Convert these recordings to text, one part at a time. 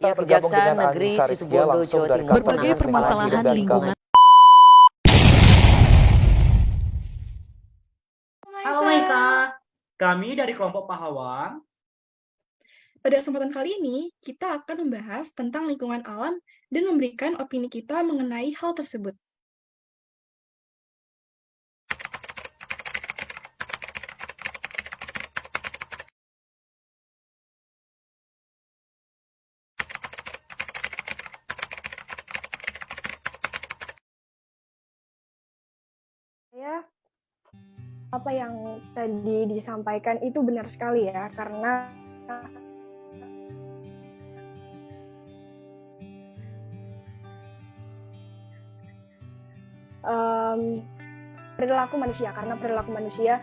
Kita bergabung dengan Negeri Anissa Rizkia Situbondo, langsung Jawa dari Timur. kantor Berbagai Dinas Lingkungan permasalahan Hidup dan lingkungan. Halo Maisa, kami dari kelompok Pahawan. Pada kesempatan kali ini, kita akan membahas tentang lingkungan alam dan memberikan opini kita mengenai hal tersebut. Ya, apa yang tadi disampaikan itu benar sekali ya, karena perilaku manusia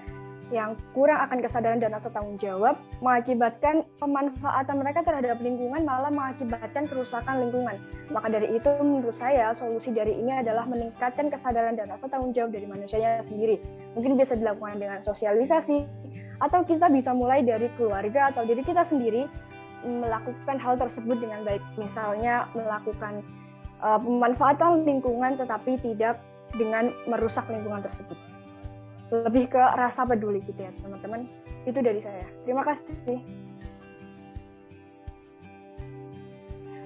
yang kurang akan kesadaran dan rasa tanggung jawab mengakibatkan pemanfaatan mereka terhadap lingkungan malah mengakibatkan kerusakan lingkungan. Maka dari itu menurut saya solusi dari ini adalah meningkatkan kesadaran dan rasa tanggung jawab dari manusianya sendiri. Mungkin bisa dilakukan dengan sosialisasi atau kita bisa mulai dari keluarga atau diri kita sendiri melakukan hal tersebut dengan baik. Misalnya melakukan pemanfaatan lingkungan tetapi tidak dengan merusak lingkungan tersebut. Lebih ke rasa peduli gitu ya teman-teman. Itu dari saya. Terima kasih.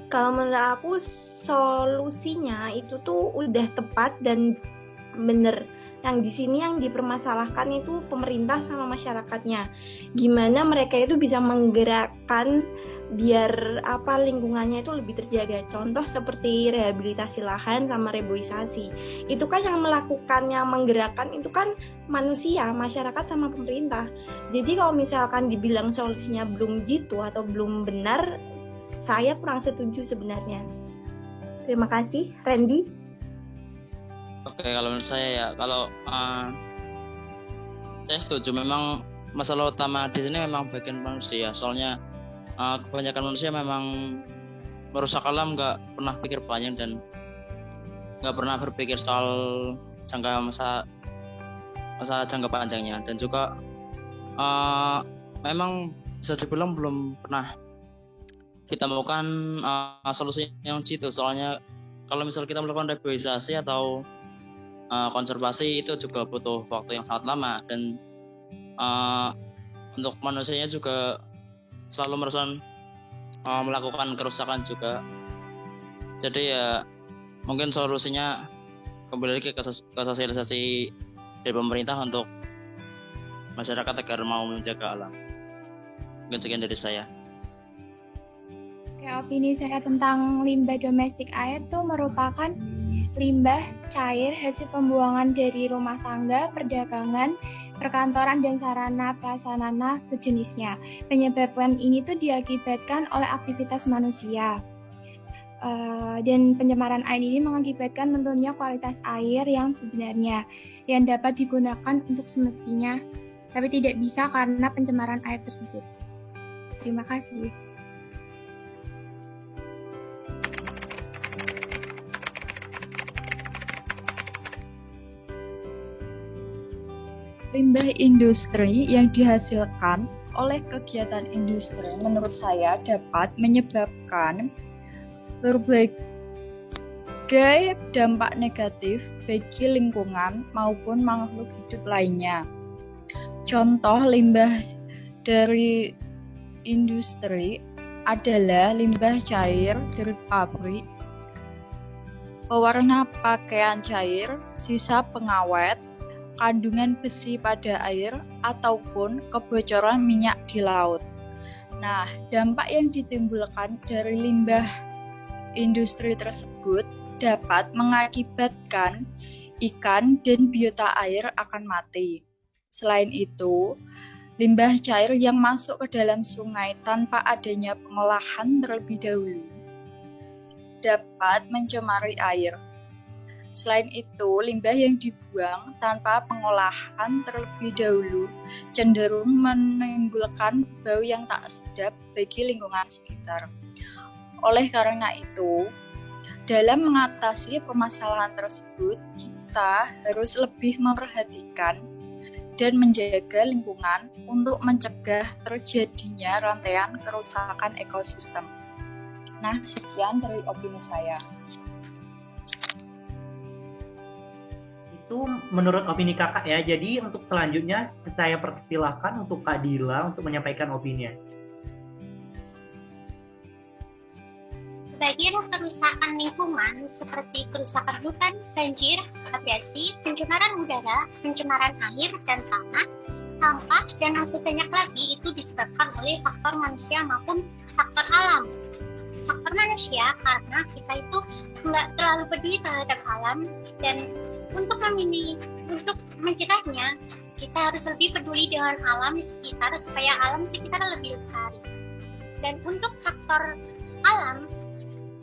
Kalau menurut aku solusinya itu tuh udah tepat dan bener. Yang di sini yang dipermasalahkan itu pemerintah sama masyarakatnya. Gimana mereka itu bisa menggerakkan biar lingkungannya itu lebih terjaga. Contoh seperti rehabilitasi lahan sama reboisasi. Itu kan yang melakukan, yang menggerakkan itu kan manusia, masyarakat sama pemerintah. Jadi kalau misalkan dibilang solusinya belum jitu atau belum benar, saya kurang setuju sebenarnya. Terima kasih, Randy. Oke, kalau menurut saya ya, kalau saya setuju, memang masalah utama di sini memang bagian manusia. Soalnya kebanyakan manusia memang merusak alam, nggak pernah pikir panjang dan nggak pernah berpikir soal masa jangka panjangnya, dan juga memang bisa dibilang belum pernah ditemukan solusi yang jitu. Soalnya kalau misal kita melakukan reboisasi atau konservasi itu juga butuh waktu yang sangat lama, dan untuk manusianya juga selalu melakukan kerusakan juga. Jadi ya mungkin solusinya kembali lagi ke sosialisasi dari pemerintah untuk masyarakat agar mau menjaga alam. Mungkin sekian dari saya. Oke, opini saya tentang limbah domestik air itu merupakan limbah cair hasil pembuangan dari rumah tangga, perdagangan, perkantoran, dan sarana prasarana sejenisnya. Penyebabkan ini tuh diakibatkan oleh aktivitas manusia. Dan pencemaran air ini mengakibatkan menurunnya kualitas air yang sebenarnya, yang dapat digunakan untuk semestinya, tapi tidak bisa karena pencemaran air tersebut. Terima kasih. Limbah industri yang dihasilkan oleh kegiatan industri menurut saya dapat menyebabkan berbagai dampak negatif bagi lingkungan maupun makhluk hidup lainnya. Contoh limbah dari industri adalah limbah cair dari pabrik, pewarna pakaian cair, sisa pengawet, kandungan besi pada air, ataupun kebocoran minyak di laut. Nah, dampak yang ditimbulkan dari limbah industri tersebut dapat mengakibatkan ikan dan biota air akan mati. Selain itu, limbah cair yang masuk ke dalam sungai tanpa adanya pengolahan terlebih dahulu dapat mencemari air. Selain itu, limbah yang dibuang tanpa pengolahan terlebih dahulu cenderung menimbulkan bau yang tak sedap bagi lingkungan sekitar. Oleh karena itu, dalam mengatasi permasalahan tersebut, kita harus lebih memperhatikan dan menjaga lingkungan untuk mencegah terjadinya rantaian kerusakan ekosistem. Nah, sekian dari opini saya. Itu menurut opini kakak ya. Jadi untuk selanjutnya saya persilahkan untuk Kak Dila untuk menyampaikan opininya. Sebagian kerusakan lingkungan seperti kerusakan hutan, banjir, abrasi, pencemaran udara, pencemaran air dan tanah, sampah, dan masih banyak lagi itu disebabkan oleh faktor manusia maupun faktor alam. Faktor manusia karena kita itu nggak terlalu peduli terhadap alam, dan untuk mencegahnya kita harus lebih peduli dengan alam di sekitar supaya alam sekitar lebih lestari. Dan untuk faktor alam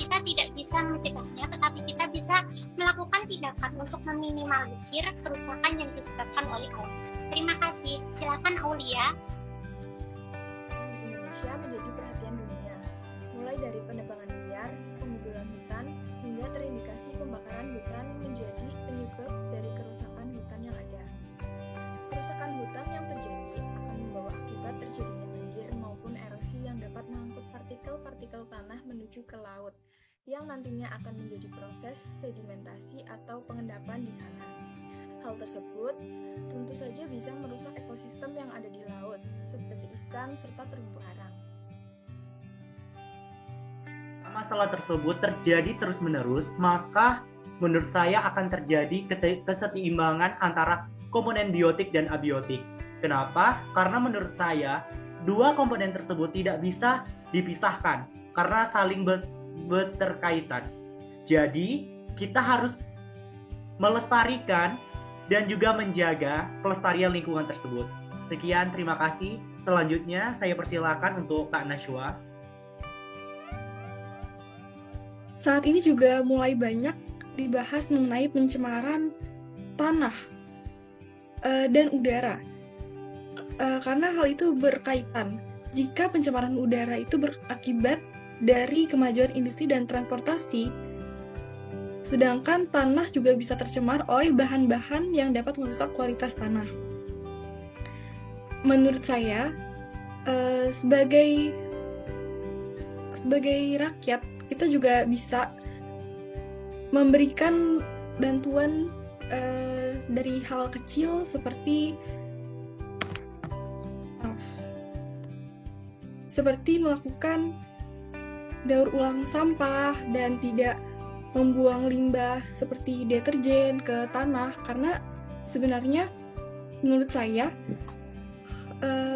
kita tidak bisa mencegahnya, tetapi kita bisa melakukan tindakan untuk meminimalisir kerusakan yang disebabkan oleh alam. Terima kasih. Silakan Aulia. Indonesia menjadi perhatian dunia, mulai dari penebangan liar, penggundulan hutan, hingga terindikasi pembakaran hutan menjadi penyebab dari kerusakan hutan yang ada. Kerusakan hutan yang terjadi akan membawa akibat terjadinya banjir maupun erosi yang dapat mengangkut partikel-partikel tanah menuju ke laut, yang nantinya akan menjadi proses sedimentasi atau pengendapan di sana. Hal tersebut tentu saja bisa merusak ekosistem yang ada di laut, seperti ikan serta terumbu karang. Masalah tersebut terjadi terus-menerus, maka menurut saya akan terjadi keseimbangan antara komponen biotik dan abiotik. Kenapa? Karena menurut saya, dua komponen tersebut tidak bisa dipisahkan karena saling berterkaitan. Jadi, kita harus melestarikan dan juga menjaga pelestarian lingkungan tersebut. Sekian, terima kasih. Selanjutnya, saya persilakan untuk Kak Nashwa. Saat ini juga mulai banyak dibahas mengenai pencemaran tanah dan udara. Karena hal itu berkaitan. Jika pencemaran udara itu berakibat dari kemajuan industri dan transportasi, sedangkan tanah juga bisa tercemar oleh bahan-bahan yang dapat merusak kualitas tanah. Menurut saya, sebagai rakyat, kita juga bisa memberikan bantuan dari hal kecil seperti melakukan daur ulang sampah dan tidak membuang limbah seperti deterjen ke tanah, karena sebenarnya menurut saya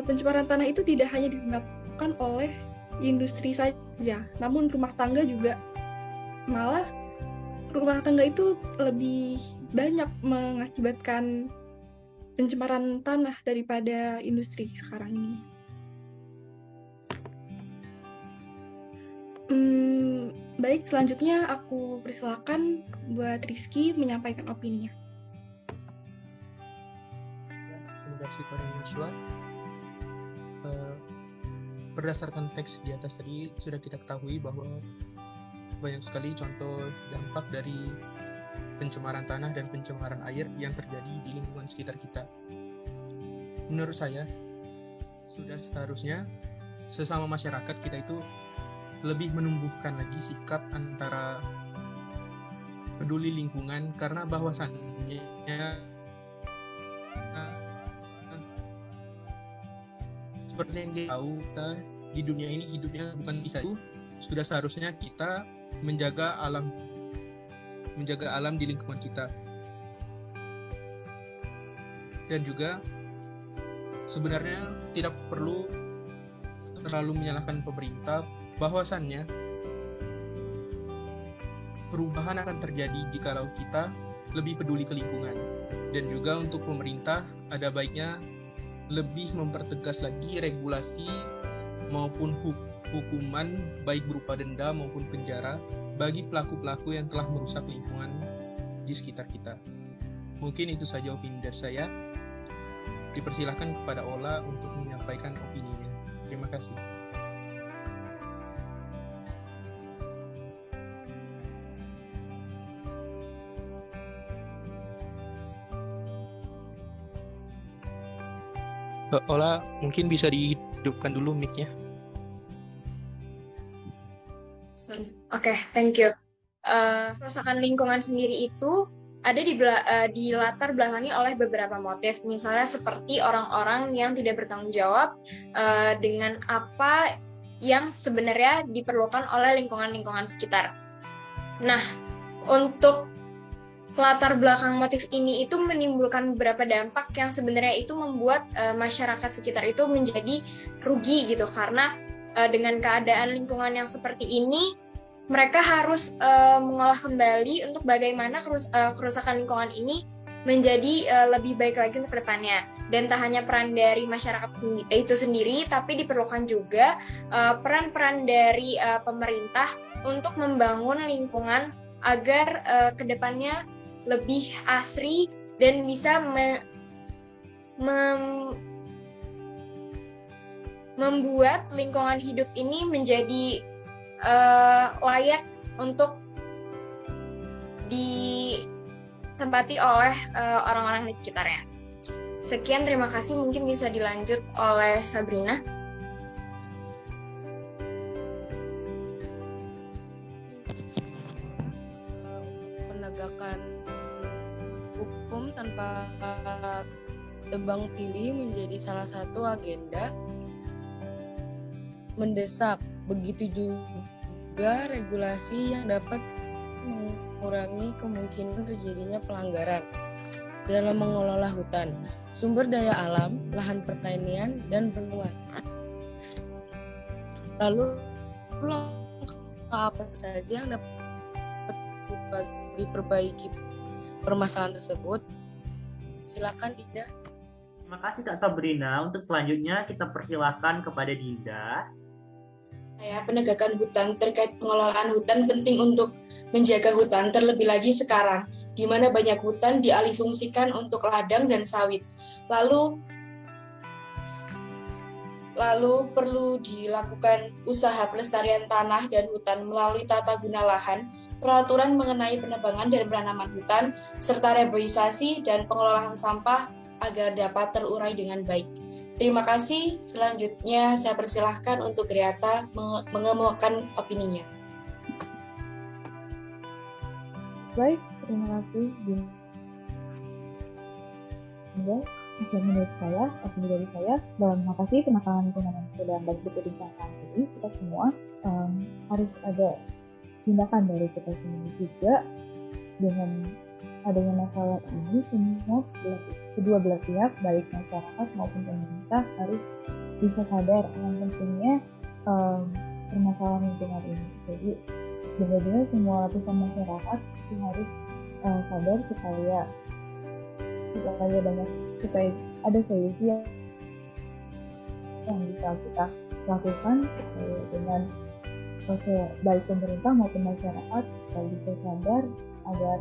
pencemaran tanah itu tidak hanya disebabkan oleh industri saja, namun rumah tangga juga. Malah rumah tangga itu lebih banyak mengakibatkan pencemaran tanah daripada industri sekarang ini. Baik, selanjutnya aku persilakan buat Rizky menyampaikan opininya. Terima kasih Pak Nashwa. Berdasarkan teks di atas tadi sudah kita ketahui bahwa banyak sekali contoh dampak dari pencemaran tanah dan pencemaran air yang terjadi di lingkungan sekitar kita. Menurut saya, sudah seharusnya sesama masyarakat kita itu lebih menumbuhkan lagi sikap antara peduli lingkungan, karena bahwasannya seperti yang kita tahu, kita di dunia ini hidupnya bukan bisa. Sudah seharusnya kita menjaga alam di lingkungan kita. Dan juga sebenarnya tidak perlu terlalu menyalahkan pemerintah, bahwasannya perubahan akan terjadi jikalau kita lebih peduli ke lingkungan. Dan juga untuk pemerintah ada baiknya lebih mempertegas lagi regulasi maupun hukuman, baik berupa denda maupun penjara, bagi pelaku-pelaku yang telah merusak lingkungan di sekitar kita. Mungkin itu saja opini dari saya. Dipersilahkan kepada Ola untuk menyampaikan opininya. Terima kasih. Ola, mungkin bisa dihidupkan dulu mic-nya. Oke, thank you. Kerusakan lingkungan sendiri itu ada di latar belakangi oleh beberapa motif, misalnya seperti orang-orang yang tidak bertanggung jawab dengan apa yang sebenarnya diperlukan oleh lingkungan-lingkungan sekitar. Nah, untuk latar belakang motif ini itu menimbulkan beberapa dampak yang sebenarnya itu membuat masyarakat sekitar itu menjadi rugi gitu, karena dengan keadaan lingkungan yang seperti ini mereka harus mengolah kembali untuk bagaimana kerusakan lingkungan ini menjadi lebih baik lagi untuk kedepannya. Dan tak hanya peran dari masyarakat itu sendiri, tapi diperlukan juga peran-peran dari pemerintah untuk membangun lingkungan agar kedepannya lebih asri dan bisa membuat lingkungan hidup ini menjadi layak untuk ditempati oleh orang-orang di sekitarnya. Sekian, terima kasih. Mungkin bisa dilanjut oleh Sabrina. Penegakan hukum tanpa tebang pilih menjadi salah satu agenda mendesak. Begitu juga regulasi yang dapat mengurangi kemungkinan terjadinya pelanggaran dalam mengelola hutan, sumber daya alam, lahan pertanian, dan bendungan. Lalu apa saja yang dapat diperbaiki permasalahan tersebut? Silakan Dinda. Terima kasih Kak Sabrina. Untuk selanjutnya kita persilahkan kepada Dinda. Penegakan hutan terkait pengelolaan hutan penting untuk menjaga hutan, terlebih lagi sekarang, di mana banyak hutan dialihfungsikan untuk ladang dan sawit. Lalu perlu dilakukan usaha pelestarian tanah dan hutan melalui tata guna lahan, peraturan mengenai penebangan dan penanaman hutan, serta reboisasi dan pengelolaan sampah agar dapat terurai dengan baik. Terima kasih. Selanjutnya saya persilahkan untuk Griata mengemukakan opininya. Baik, terima kasih Dinda. Menurut saya, opini dari saya, dalam mengatasi permasalahan lingkungan yang sudah banyak diperbincangkan tadi, kita semua harus ada tindakan dari kita sendiri juga. Dengan adanya masalah ini, semua kedua belah pihak, baik masyarakat maupun pemerintah, harus bisa sadar yang pentingnya permasalahan lingkungan ini. Jadi benar-benar semua lapisan masyarakat harus sadar supaya ada solusi yang bisa kita lakukan dengan baik pemerintah maupun masyarakat bisa sadar agar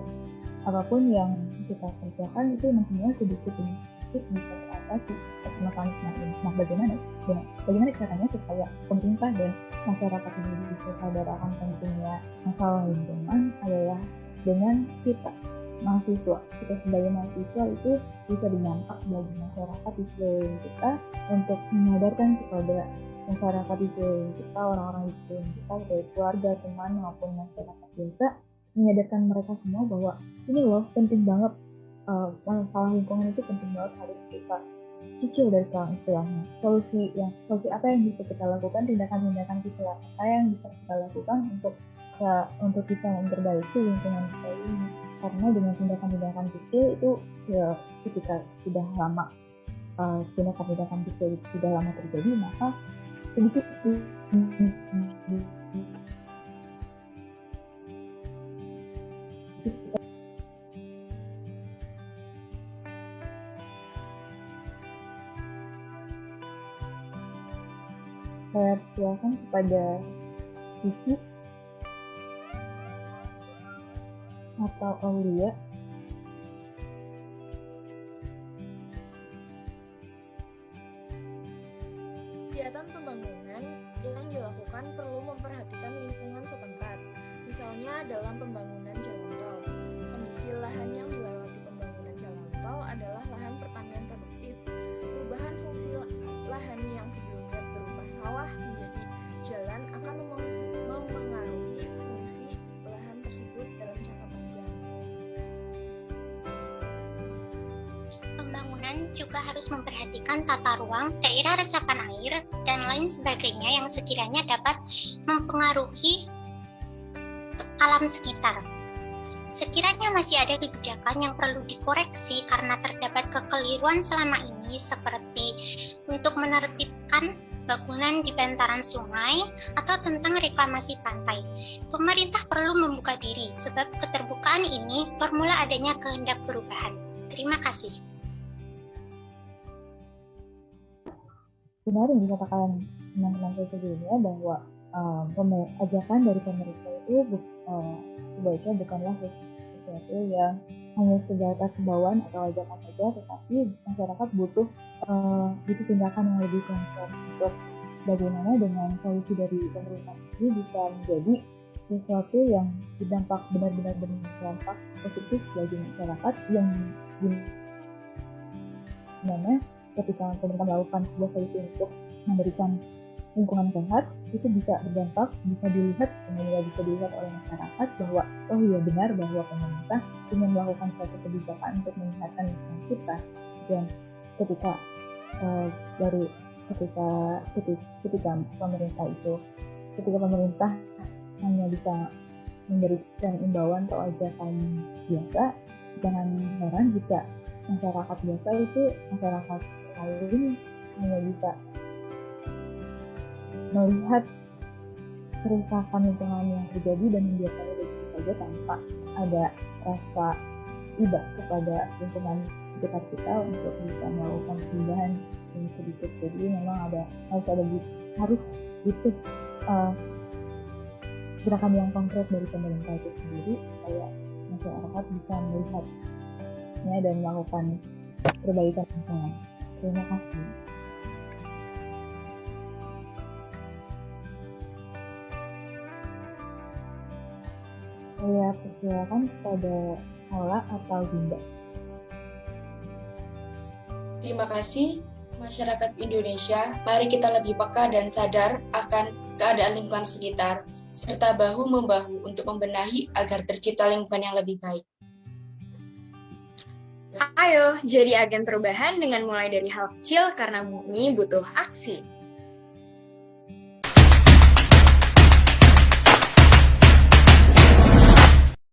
apapun yang kita kerjakan itu nantinya sedikit demi sedikit bisa teratasi mekanisme ini. Nah, bagaimana caranya supaya pemerintah dan masyarakat ini bisa sadar akan pentingnya masalah lingkungan adalah dengan kita sebagai mahasiswa itu bisa berdampak bagi masyarakat di sekeliling kita untuk menyadarkan kepada masyarakat di sekeliling kita, orang-orang di sekeliling kita, dari keluarga, teman maupun masyarakat biasa, menyadarkan mereka semua bahwa ini loh penting banget, masalah lingkungan itu penting banget, harus kita cicil dari sekarang istilahnya. Solusi apa yang bisa kita lakukan, tindakan-tindakan kecil apa yang bisa kita lakukan untuk bisa memperbaiki lingkungan kita ini. Karena dengan tindakan-tindakan kecil itu ya, ketika sudah lama tindakan-tindakan kecil itu sudah lama terjadi, maka sedikit saya persilakan kepada Sisi atau Aulia. Kegiatan pembangunan yang dilakukan perlu memperhatikan lingkungan setempat. Misalnya dalam pembangunan jalan tol. Kondisi lahan yang dilewati pembangunan jalan tol adalah lahan pertanian produktif. Perubahan fungsi lahan yang sebelumnya berupa sawah menjadi jalan akan mempengaruhi bangunan juga harus memperhatikan tata ruang, daerah resapan air, dan lain sebagainya yang sekiranya dapat mempengaruhi alam sekitar. Sekiranya masih ada kebijakan yang perlu dikoreksi karena terdapat kekeliruan selama ini, seperti untuk menertibkan bangunan di bantaran sungai atau tentang reklamasi pantai, pemerintah perlu membuka diri, sebab keterbukaan ini formula adanya kehendak perubahan. Terima kasih. Benar yang dikatakan teman-teman saya sebelumnya bahwa ajakan dari pemerintah itu sebaiknya bukanlah sesuatu yang hanya sebatas himbauan atau ajakan saja, tetapi masyarakat butuh tindakan yang lebih konkret untuk bagaimana dengan solusi dari pemerintah ini bisa menjadi sesuatu yang berdampak benar-benar berdampak positif bagi masyarakat, yang dimana ketika pemerintah melakukan sebuah solusi untuk memberikan lingkungan sehat, itu bisa berdampak, bisa dilihat oleh masyarakat bahwa oh iya benar bahwa pemerintah ingin melakukan suatu kebijakan untuk menyehatkan lingkungan kita. Dan ketika pemerintah hanya bisa memberikan imbauan atau ajakan biasa, jangan heran jika masyarakat biasa itu masyarakat lain hanya bisa melihat kerusakan lingkungan yang terjadi dan membiarkannya begitu saja tanpa ada rasa iba kepada lingkungan sekitar kita untuk bisa melakukan perubahan yang sedikit. Jadi memang harus butuh gerakan yang konkret dari pemerintah itu sendiri supaya masyarakat bisa melihatnya dan melakukan perbaikan lingkungan. Terima kasih. Saya persilakan kepada Ola atau Dinda. Terima kasih, masyarakat Indonesia. Mari kita lebih peka dan sadar akan keadaan lingkungan sekitar, serta bahu-membahu untuk membenahi agar tercipta lingkungan yang lebih baik. Ayo, jadi agen perubahan dengan mulai dari hal kecil karena bumi butuh aksi.